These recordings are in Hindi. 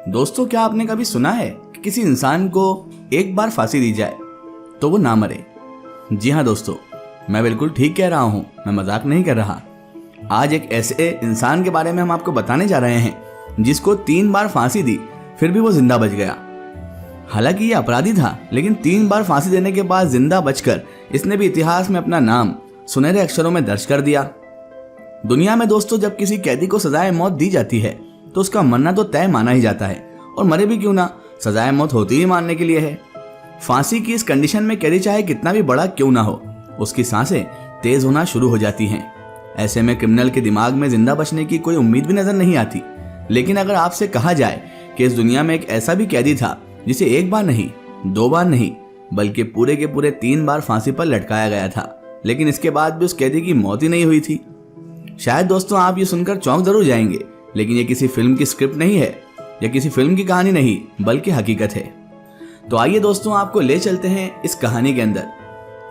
दोस्तों, क्या आपने कभी सुना है कि किसी इंसान को एक बार फांसी दी जाए तो वो ना मरे? जी हाँ दोस्तों, मैं बिल्कुल ठीक कह रहा हूँ, मैं मजाक नहीं कर रहा। आज एक ऐसे इंसान के बारे में हम आपको बताने जा रहे हैं जिसको 3 बार फांसी दी फिर भी वो जिंदा बच गया। हालांकि ये अपराधी था, लेकिन 3 बार फांसी देने के बाद जिंदा बचकर इसने भी इतिहास में अपना नाम सुनहरे अक्षरों में दर्ज कर दिया। दुनिया में दोस्तों, जब किसी कैदी को सजाए मौत दी जाती है तो उसका मरना तो तय माना ही जाता है, और मरे भी क्यों ना, सजाए मौत होती ही मारने के लिए है। फांसी की इस कंडीशन में कैदी चाहे कितना भी बड़ा क्यों ना हो, उसकी सांसें तेज होना शुरू हो जाती हैं। ऐसे में क्रिमिनल के दिमाग में जिंदा बचने की कोई उम्मीद भी नजर नहीं आती। लेकिन अगर आपसे कहा जाए कि इस दुनिया में एक ऐसा भी कैदी था जिसे 1 बार नहीं, 2 बार नहीं, बल्कि पूरे के पूरे 3 बार फांसी पर लटकाया गया था, लेकिन इसके बाद भी उस कैदी की मौत ही नहीं हुई थी, शायद दोस्तों आप ये सुनकर चौंक जरूर जाएंगे। लेकिन ये किसी फिल्म की स्क्रिप्ट नहीं है या किसी फिल्म की कहानी नहीं, बल्कि हकीकत है। तो आइए दोस्तों, आपको ले चलते हैं इस कहानी के अंदर।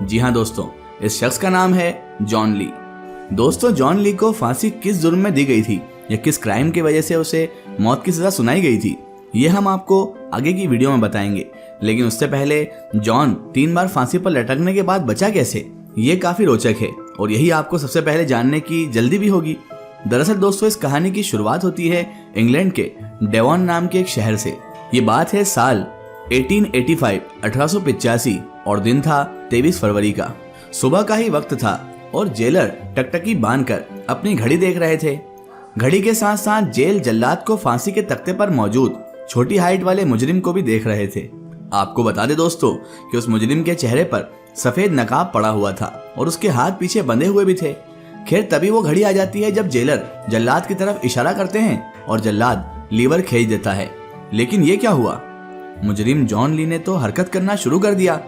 जी हाँ दोस्तों, इस शख्स का नाम है जॉन ली। दोस्तों, जॉन ली को फांसी किस जुर्म में दी गई थी या किस क्राइम की वजह से उसे मौत की सजा सुनाई गई थी, ये हम आपको आगे की वीडियो में बताएंगे। लेकिन उससे पहले जॉन 3 बार फांसी पर लटकने के बाद बचा कैसे, ये काफी रोचक है और यही आपको सबसे पहले जानने की जल्दी भी होगी। दरअसल दोस्तों, इस कहानी की शुरुआत होती है इंग्लैंड के डेवॉन नाम के एक शहर से। ये बात है साल 1885 और दिन था 23 फरवरी का। सुबह का ही वक्त था और जेलर टकटकी बांधकर अपनी घड़ी देख रहे थे। घड़ी के साथ साथ जेल जल्लाद को फांसी के तख्ते पर मौजूद छोटी हाइट वाले मुजरिम को भी देख रहे थे। आपको बता दे दोस्तों कि उस मुजरिम के चेहरे पर सफेद नकाब पड़ा हुआ था और उसके हाथ पीछे बंधे हुए भी थे। खैर, तभी वो घड़ी आ जाती है जब जेलर जल्लाद की तरफ इशारा करते हैं और जल्लाद लीवर खींच देता है। लेकिन ये क्या हुआ, मुजरिम जॉन ली ने तो हरकत करना शुरू कर दिया।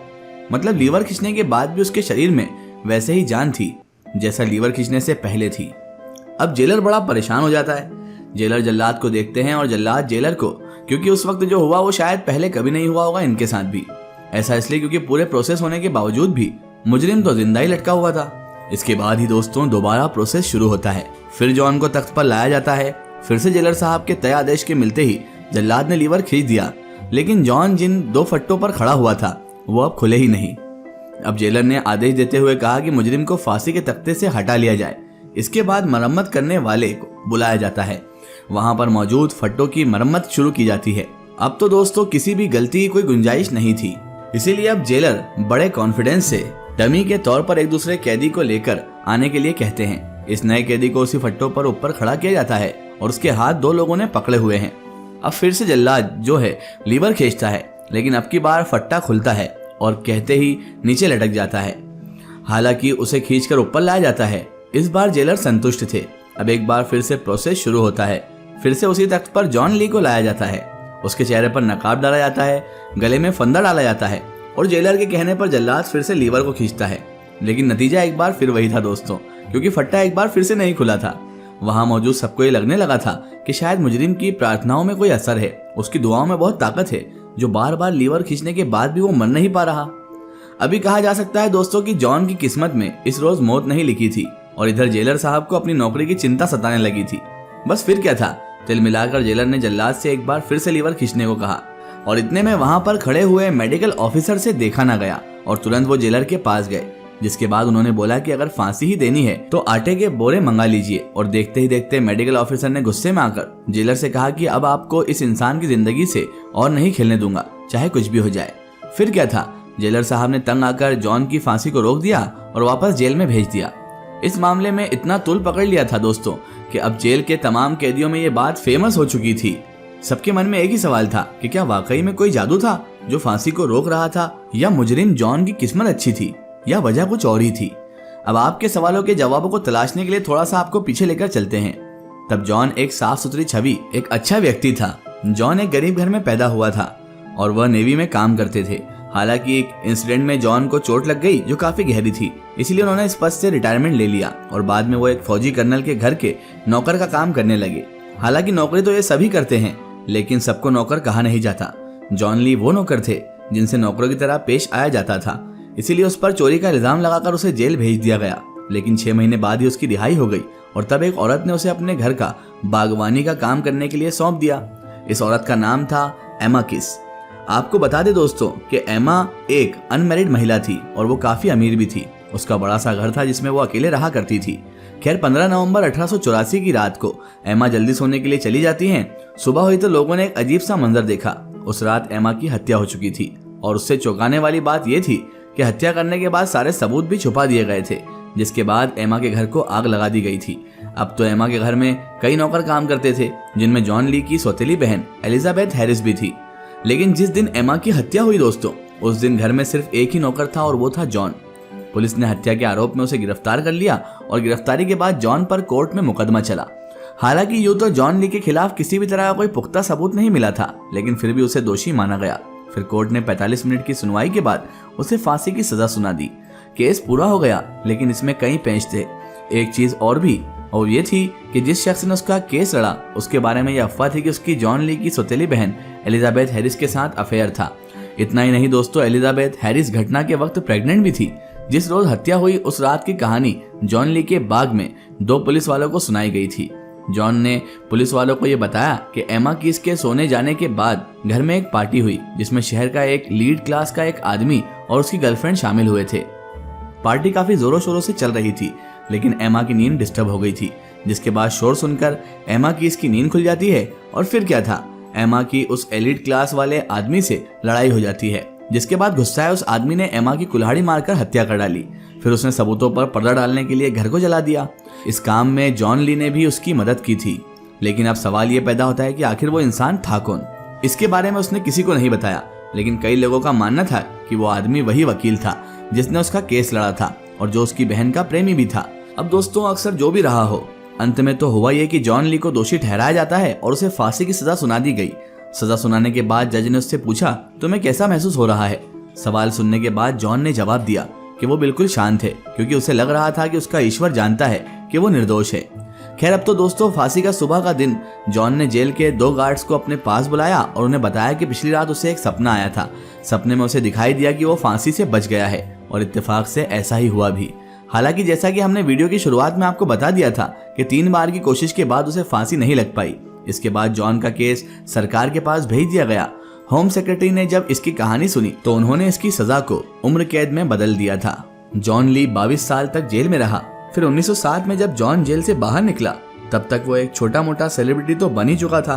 मतलब लीवर खींचने के बाद भी उसके शरीर में वैसे ही जान थी जैसा लीवर खींचने से पहले थी। अब जेलर बड़ा परेशान हो जाता है। जेलर जल्लाद को देखते हैं और जल्लाद जेलर को, क्योंकि उस वक्त जो हुआ वो शायद पहले कभी नहीं हुआ होगा इनके साथ भी। ऐसा इसलिए क्योंकि पूरे प्रोसेस होने के बावजूद भी मुजरिम तो जिंदा ही लटका हुआ था। इसके बाद ही दोस्तों दोबारा प्रोसेस शुरू होता है। फिर जॉन को तख्त पर लाया जाता है। फिर से जेलर साहब के तय आदेश के मिलते ही जल्लाद ने लीवर खींच दिया, लेकिन जॉन जिन 2 फट्टों पर खड़ा हुआ था वो अब खुले ही नहीं। अब जेलर ने आदेश देते हुए कहा कि मुजरिम को फांसी के तख्ते से हटा लिया जाए। इसके बाद मरम्मत करने वाले को बुलाया जाता है। वहां पर मौजूद फट्टों की मरम्मत शुरू की जाती है। अब तो दोस्तों किसी भी गलती की कोई गुंजाइश नहीं थी, इसीलिए अब जेलर बड़े कॉन्फिडेंस से डमी के तौर पर एक दूसरे कैदी को लेकर आने के लिए कहते हैं। इस नए कैदी को उसी फट्टों पर ऊपर खड़ा किया जाता है और उसके हाथ 2 लोगों ने पकड़े हुए हैं। अब फिर से जल्लाद जो है लीवर खींचता है, लेकिन अब की बार फट्टा खुलता है और कहते ही नीचे लटक जाता है। हालांकि उसे खींचकर ऊपर लाया जाता है। इस बार जेलर संतुष्ट थे। अब एक बार फिर से प्रोसेस शुरू होता है। फिर से उसी तख्त पर जॉन ली को लाया जाता है। उसके चेहरे पर नकाब डाला जाता है, गले में फंदा डाला जाता है और जेलर के कहने पर जल्लाद फिर से लीवर को खींचता है। लेकिन नतीजा एक बार फिर वही था दोस्तों, क्योंकि फट्टा एक बार फिर से नहीं खुला था। वहां मौजूद सबको ये लगने लगा था कि शायद मुजरिम की प्रार्थनाओं में कोई असर है, उसकी दुआओं में बहुत ताकत है, जो बार बार लीवर खींचने के बाद भी वो मर नहीं पा रहा। अभी कहा जा सकता है दोस्तों कि जॉन की किस्मत में इस रोज मौत नहीं लिखी थी और इधर जेलर साहब को अपनी नौकरी की चिंता सताने लगी थी। बस फिर क्या था, तिल मिलाकर जेलर ने जल्लाद से एक बार फिर से लीवर खींचने को कहा और इतने में वहां पर खड़े हुए मेडिकल ऑफिसर से देखा ना गया और तुरंत वो जेलर के पास गए, जिसके बाद उन्होंने बोला कि अगर फांसी ही देनी है तो आटे के बोरे मंगा लीजिए। और देखते ही देखते मेडिकल ऑफिसर ने गुस्से में आकर जेलर से कहा कि अब आपको इस इंसान की जिंदगी से और नहीं खेलने दूंगा, चाहे कुछ भी हो जाए। फिर क्या था, जेलर साहब ने तंग आकर जॉन की फांसी को रोक दिया और वापस जेल में भेज दिया। इस मामले में इतना तुल पकड़ लिया था दोस्तों कि अब जेल के तमाम कैदियों में ये बात फेमस हो चुकी थी। सबके मन में एक ही सवाल था कि क्या वाकई में कोई जादू था जो फांसी को रोक रहा था, या मुजरिम जॉन की किस्मत अच्छी थी, या वजह कुछ और ही थी। अब आपके सवालों के जवाबों को तलाशने के लिए थोड़ा सा आपको पीछे लेकर चलते हैं। तब जॉन एक साफ सुथरी छवि, एक अच्छा व्यक्ति था। जॉन एक गरीब घर में पैदा हुआ था और वह नेवी में काम करते थे। हालांकि एक इंसिडेंट में जॉन को चोट लग गई जो काफी गहरी थी, इसलिए उन्होंने इस पद से रिटायरमेंट ले लिया और बाद में वो एक फौजी कर्नल के घर के नौकर का काम करने लगे। हालांकि नौकरी तो ये सभी करते हैं, लेकिन सबको नौकर कहा नहीं जाता। जॉन ली वो नौकर थे जिनसे नौकरों की तरह पेश आया जाता था, इसीलिए उस पर चोरी का इल्जाम लगाकर उसे जेल भेज दिया गया। लेकिन 6 महीने बाद ही उसकी रिहाई हो गई और तब एक औरत ने उसे अपने घर का बागवानी का काम करने के लिए सौंप दिया। इस औरत का नाम था एमा किस। आपको बता दें दोस्तों कि एमा एक अनमैरिड महिला थी और वो काफी अमीर भी थी। उसका बड़ा सा घर था जिसमें वो अकेले रहा करती थी। खैर 15 नवंबर 1884 की रात को एमा जल्दी सोने के लिए चली जाती हैं। सुबह हुई तो लोगों ने एक अजीब सा मंजर देखा। उस रात एमा की हत्या हो चुकी थी और उससे चौंकाने वाली बात यह थी कि हत्या करने के बाद सारे सबूत भी छुपा दिए गए थे, जिसके बाद एमा के घर को आग लगा दी गई थी। अब तो एमा के घर में कई नौकर काम करते थे, जिनमें जॉन ली की सौतेली बहन एलिजाबेथ हैरिस भी थी। लेकिन जिस दिन एमा की हत्या हुई दोस्तों, उस दिन घर में सिर्फ एक ही नौकर था और वो था जॉन। पुलिस ने हत्या के आरोप में उसे गिरफ्तार कर लिया और गिरफ्तारी के बाद जॉन पर कोर्ट में मुकदमा चला। हालांकि यूं तो जॉन ली के खिलाफ किसी भी तरह का कोई पुख्ता सबूत नहीं मिला था, लेकिन फिर भी उसे दोषी माना गया। फिर कोर्ट ने 45 मिनट की सुनवाई के बाद उसे फांसी की सजा सुना दी। केस पूरा हो गया, लेकिन इसमें कई पेंच थे। एक चीज और भी, और ये थी कि जिस शख्स ने उसका केस लड़ा उसके बारे में यह अफवाह थी कि उसकी जॉन ली की सौतेली बहन एलिजाबेथ हैरिस के साथ अफेयर था। इतना ही नहीं दोस्तों, एलिजाबेथ हैरिस घटना के वक्त प्रेग्नेंट भी थी। जिस रोज हत्या हुई उस रात की कहानी जॉन ली के बाग में 2 पुलिस वालों को सुनाई गई थी। जॉन ने पुलिस वालों को यह बताया कि एमा किस के सोने जाने के बाद घर में एक पार्टी हुई, जिसमें शहर का एक लीड क्लास का एक आदमी और उसकी गर्लफ्रेंड शामिल हुए थे। पार्टी काफी जोरों शोरों से चल रही थी, लेकिन एमा की नींद डिस्टर्ब हो गई थी, जिसके बाद शोर सुनकर एमा की इसकी नींद खुल जाती है। और फिर क्या था, एमा की उस एलिट क्लास वाले आदमी से लड़ाई हो जाती है, जिसके बाद गुस्साए उस आदमी ने एमा की कुल्हाड़ी मारकर हत्या कर डाली। फिर उसने सबूतों पर पर्दा डालने के लिए घर को जला दिया। इस काम में जॉन ली ने भी उसकी मदद की थी। लेकिन अब सवाल ये पैदा होता है कि आखिर वो इंसान था कौन। इसके बारे में उसने किसी को नहीं बताया, लेकिन कई लोगों का मानना था कि वो आदमी वही वकील था जिसने उसका केस लड़ा था और जो उसकी बहन का प्रेमी भी था। अब दोस्तों, अक्सर जो भी रहा हो, अंत में तो हुआ ये कि जॉन ली को दोषी ठहराया जाता है और उसे फांसी की सजा सुना दी गई। सजा सुनाने के बाद जज ने उससे पूछा, तुम्हें कैसा महसूस हो रहा है? सवाल सुनने के बाद जॉन ने जवाब दिया कि वो बिल्कुल शांत है, क्योंकि उसे लग रहा था कि उसका ईश्वर जानता है कि वो निर्दोष है। खैर, अब तो दोस्तों फांसी का सुबह का दिन जॉन ने जेल के 2 गार्ड्स को अपने पास बुलाया और उन्हें बताया कि पिछली रात उसे एक सपना आया था। सपने में उसे दिखाई दिया कि वो फांसी से बच गया है और इत्तेफाक से ऐसा ही हुआ भी। हालांकि जैसा कि हमने वीडियो की शुरुआत में आपको बता दिया था कि 3 बार की कोशिश के बाद उसे फांसी नहीं लग पाई। इसके बाद जॉन का केस सरकार के पास भेज दिया गया। होम सेक्रेटरी ने जब इसकी कहानी सुनी तो उन्होंने इसकी सजा को उम्र कैद में बदल दिया था। जॉन ली 22 साल तक जेल में रहा। फिर 1907 में जब जॉन जेल से बाहर निकला, तब तक वो एक छोटा मोटा सेलिब्रिटी तो बन ही चुका था।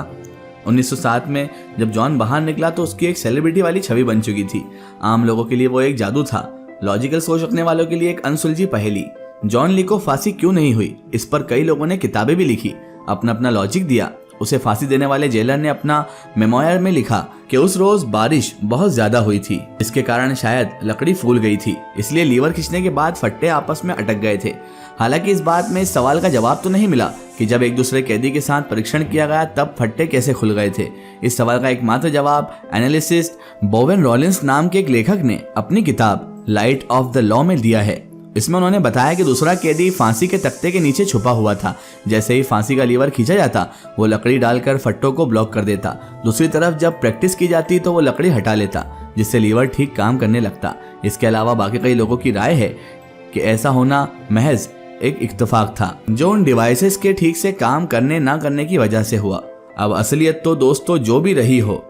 1907 में जब जॉन बाहर निकला तो उसकी एक सेलिब्रिटी वाली छवि बन चुकी थी। आम लोगों के लिए वो एक जादू था, लॉजिकल सोच रखने वालों के लिए एक अनसुलझी पहेली। जॉन ली को फांसी क्यों नहीं हुई, इस पर कई लोगों ने किताबें भी लिखी, अपना अपना लॉजिक दिया। उसे फांसी देने वाले जेलर ने अपना मेमोयर में लिखा कि उस रोज बारिश बहुत ज्यादा हुई थी, इसके कारण शायद लकड़ी फूल गई थी, इसलिए लीवर खींचने के बाद फट्टे आपस में अटक गए थे। हालांकि इस बात में इस सवाल का जवाब तो नहीं मिला कि जब एक दूसरे कैदी के साथ परीक्षण किया गया तब फट्टे कैसे खुल गए थे। इस सवाल का एकमात्र जवाब एनालिसिस्ट बोवेन रॉलिंस नाम के एक लेखक ने अपनी किताब लाइट ऑफ द लॉ में दिया है। इसमें उन्होंने बताया कि दूसरा कैदी फांसी के तख्ते के नीचे छुपा हुआ था। जैसे ही फांसी का लीवर खींचा जाता, वो लकड़ी डालकर फट्टों को ब्लॉक कर देता। दूसरी तरफ जब प्रैक्टिस की जाती तो वो लकड़ी हटा लेता, जिससे लीवर ठीक काम करने लगता। इसके अलावा बाकी कई लोगों की राय है कि ऐसा होना महज एक इत्तेफाक था, जो उन डिवाइसेस के ठीक से काम करने ना करने की वजह से हुआ। अब असलियत तो दोस्तों जो भी रही हो,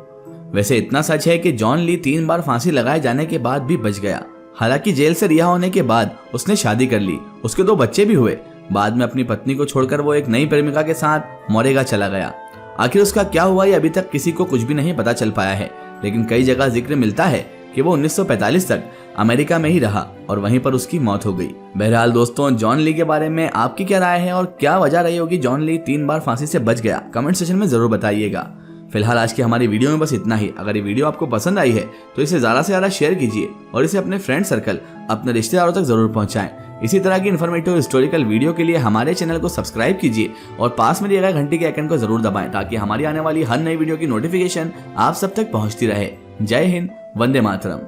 वैसे इतना सच है कि जॉन ली 3 बार फांसी लगाए जाने के बाद भी बच गया। हालांकि जेल से रिहा होने के बाद उसने शादी कर ली, उसके 2 बच्चे भी हुए। बाद में अपनी पत्नी को छोड़कर वो एक नई प्रेमिका के साथ मोरेगा चला गया। आखिर उसका क्या हुआ ये अभी तक किसी को कुछ भी नहीं पता चल पाया है, लेकिन कई जगह जिक्र मिलता है कि वो 1945 तक अमेरिका में ही रहा और वहीं पर उसकी मौत हो गई। बहरहाल दोस्तों, जॉन ली के बारे में आपकी क्या राय है और क्या वजह रही होगी जॉन ली 3 बार फांसी से बच गया, कमेंट सेक्शन में जरूर बताइएगा। फिलहाल आज की हमारी वीडियो में बस इतना ही। अगर ये वीडियो आपको पसंद आई है तो इसे ज़्यादा से ज़्यादा शेयर कीजिए और इसे अपने फ्रेंड सर्कल, अपने रिश्तेदारों तक जरूर पहुंचाएं। इसी तरह की इन्फॉर्मेटिव हिस्टोरिकल वीडियो के लिए हमारे चैनल को सब्सक्राइब कीजिए और पास में दिए गए घंटी के आइकन को जरूर दबाएं, ताकि हमारी आने वाली हर नई वीडियो की नोटिफिकेशन आप सब तक पहुंचती रहे। जय हिंद, वंदे मातरम।